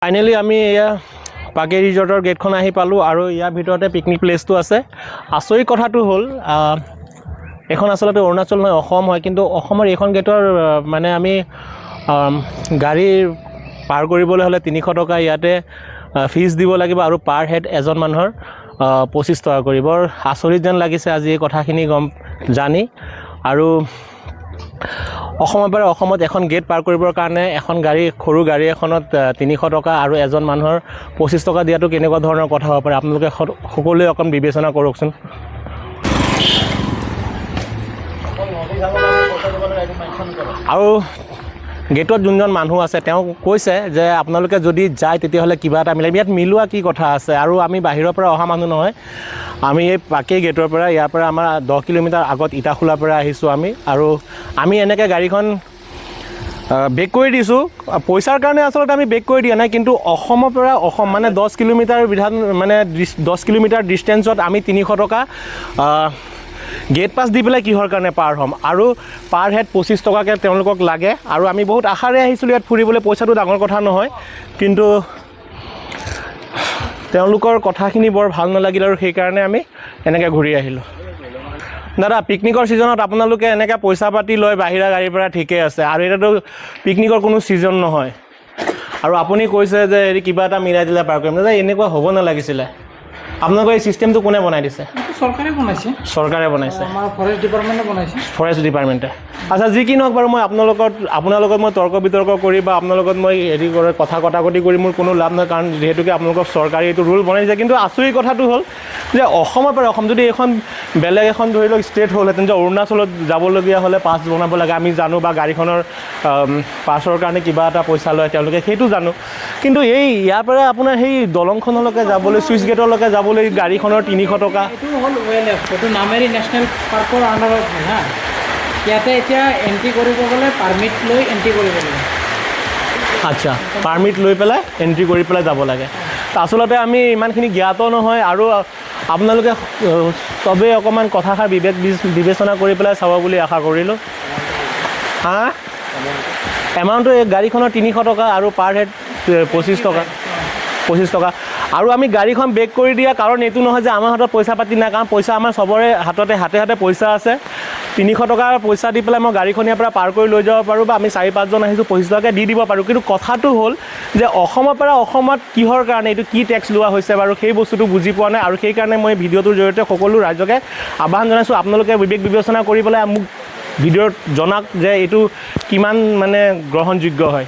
Finally আমি এয়া পাকে ৰিজৰ্টৰ গেটখন আহি পালোঁ আৰু ইয়াৰ ভিতৰতে পিকনিক প্লেচটো আছে। আচৰিত কথাটো হ'ল এখন আচলতে অৰুণাচল নহয় অসম হয়, কিন্তু অসমৰ এইখন গেটৰ মানে আমি গাড়ী পাৰ কৰিবলৈ হ'লে 300 টকা ইয়াতে ফিজ দিব লাগিব আৰু পাৰ হেড এজন মানুহৰ 25 টকা কৰি। বৰ আচৰিত যেন লাগিছে আজি এই কথাখিনি জানি। আৰু অসমত এখন গেট পাৰ কৰিবৰ কাৰণে এখন গাড়ী সৰু গাড়ী এখনত 300 টকা আৰু এজন মানুহৰ 25 টকা দিয়াটো কেনেকুৱা ধৰণৰ কথা হ'ব পাৰে আপোনালোকে সকলোৱে অকণ বিবেচনা কৰকচোন। আৰু গেটত যোনজন মানুহ আছে তেওঁ কৈছে যে আপোনালোকে যদি যায় তেতিয়াহ'লে কিবা এটা মিলাই। ইয়াত মিলোৱা কি কথা আছে? আৰু আমি বাহিৰৰ পৰা অহা মানুহ নহয়, আমি এই পাকেই গেটৰ পৰা ইয়াৰ পৰা আমাৰ 10 কিলোমিটাৰ আগত ইটাখোলাৰ পৰা আহিছোঁ আৰু আমি এনেকৈ গাড়ীখন বেক কৰি দিছোঁ। পইচাৰ কাৰণে আচলতে আমি বেক কৰি দিয়া নাই, কিন্তু অসমৰ পৰা মানে 10 কিলোমিটাৰ 10 কিলোমিটাৰ ডিষ্টেঞ্চত আমি 300 টকা গেট পাছ দি পেলাই কিহৰ কাৰণে পাৰ হ'ম? আৰু পাৰ হেড 25 টকাকৈ তেওঁলোকক লাগে। আৰু আমি বহুত আশাৰে আহিছিলোঁ ইয়াত ফুৰিবলৈ, পইচাটো ডাঙৰ কথা নহয়, কিন্তু তেওঁলোকৰ কথাখিনি বৰ ভাল নালাগিল আৰু সেইকাৰণে আমি এনেকৈ ঘূৰি আহিলোঁ। দাদা, পিকনিকৰ ছিজনত আপোনালোকে এনেকৈ পইচা পাতি লয় বাহিৰা গাড়ীৰ পৰা, ঠিকেই আছে, আৰু এতিয়াতো পিকনিকৰ কোনো ছিজন নহয়। আৰু আপুনি কৈছে যে হেৰি কিবা এটা মিলাই দিলে পাৰ কৰিম। দাদা, এনেকুৱা হ'ব নালাগিছিলে। আপোনালোকৰ এই চিষ্টেমটো কোনে বনাই দিছে? চৰকাৰে বনাইছে। চৰকাৰে বনাইছে, আমাৰ ফৰেষ্ট ডিপাৰ্টমেণ্টে বনাইছে। ফৰেষ্ট ডিপাৰ্টমেণ্টে। আচ্ছা, যি কি নহওক বাৰু, মই আপোনাৰ লগত মই তৰ্ক বিতৰ্ক কৰি বা আপোনাৰ লগত মই হেৰি কৰি কথা কটাকটি কৰি মোৰ কোনো লাভ নহয়, কাৰণ যিহেতুকে আপোনালোকৰ চৰকাৰে এইটো ৰুল বনাইছে। কিন্তু আচৰিত কথাটো হ'ল যে অসমৰ পৰা যদি এইখন বেলেগ এখন ধৰি লওক ষ্টেট হ'লহেঁতেন, যে অৰুণাচলত যাবলগীয়া হ'লে পাছ বনাব লাগে, আমি জানো, বা গাড়ীখনৰ পাছৰ কাৰণে কিবা এটা পইচা লয় তেওঁলোকে, সেইটো জানো। কিন্তু ইয়াৰ পৰা আপোনাৰ সেই দলংখনলৈকে যাবলৈ, চুইচ গেটলৈকে যাবলৈ গাড়ীখনৰ 300 টকা। এইটো হ'ল ONF, এইটো নামেৰি নেশ্যনেল পাৰ্কৰ আণ্ডাৰত হয় হা। ইয়াতে এতিয়া এণ্ট্ৰি কৰিব গ'লে পাৰ্মিট লৈ এণ্ট্ৰি কৰিব লাগে। আচ্ছা, পাৰ্মিট লৈ পেলাই এণ্ট্ৰি কৰি পেলাই যাব লাগে। আচলতে আমি ইমানখিনি জ্ঞাত নহয়, আৰু আপোনালোকে চবেই অকণমান কথাষাৰ বিবেচনা কৰি পেলাই চাব বুলি আশা কৰিলোঁ। হা, এমাউণ্টটো এই গাড়ীখনৰ 300 টকা আৰু পাৰ হেড 25 টকা। আৰু আমি গাড়ীখন বেক কৰি দিয়া কাৰণ এইটো নহয় যে আমাৰ হাতত পইচা পাতি নাই, কাৰণ পইচা আমাৰ চবৰে হাতে হাতে পইচা আছে। 300 টকাৰ পইচা দি পেলাই মই গাড়ীখন ইয়াৰ পৰা পাৰ কৰি লৈ যাব পাৰোঁ, বা আমি 4-5জন আহিছোঁ 25 টকাকৈ দি দিব পাৰোঁ। কিন্তু কথাটো হ'ল যে অসমৰ পৰা অসমত কিহৰ কাৰণে এইটো কি টেক্স লোৱা হৈছে বাৰু, সেই বস্তুটো বুজি পোৱা নাই। আৰু সেইকাৰণে মই ভিডিঅ'টোৰ জৰিয়তে সকলো ৰাইজকে আহ্বান জনাইছোঁ, আপোনালোকে বিবেক বিবেচনা কৰি পেলাই মোক ভিডিঅ'ত জনাওক যে এইটো কিমান মানে গ্ৰহণযোগ্য হয়।